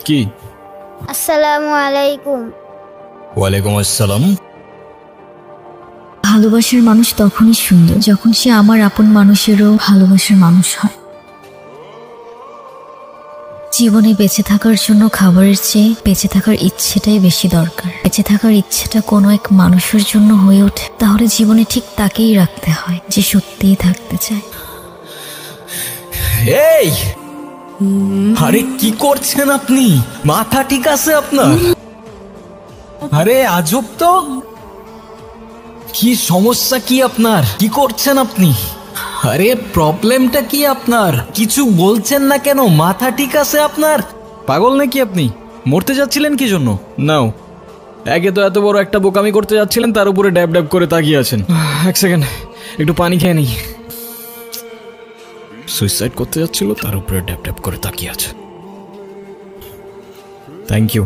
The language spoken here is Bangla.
কি? আসসালামু আলাইকুম। ওয়ালাইকুম আসসালাম। ভালোবাসার মানুষ তখনই সুন্দর যখন সে আমার আপন মানুষেরও ভালোবাসার মানুষ হয়। জীবনে বেঁচে থাকার জন্য খাবারের চেয়ে বেঁচে থাকার ইচ্ছেটাই বেশি দরকার। বেঁচে থাকার ইচ্ছেটা কোনো এক মানুষের জন্য হয়ে ওঠে, তাহলে জীবনে ঠিক তাকেই রাখতে হয় যে সত্যিই থাকতে চায়। এই, আরে কি করছেন আপনি? মাথা ঠিক আছে আপনার? আরে আজব তো। কি সমস্যা কি আপনার? কি করছেন আপনি? আরে প্রবলেমটা কি আপনার? কিছু বলছেন না কেন? মাথা ঠিক আছে আপনার? পাগল নাকি আপনি? মরতে যাচ্ছিলেন কি জন্য? নাও, একে তো এত বড় একটা বোকামি করতে যাচ্ছিলেন, তার উপরে ড্যাব ড্যাব করে তাকিয়ে আছেন। এক সেকেন্ড, একটু পানি খেয়ে নিই। সুইসাইড করতে যাচ্ছিল, তার উপরে ড্যাব ড্যাব করে তাকিয়ে আছে। Thank you.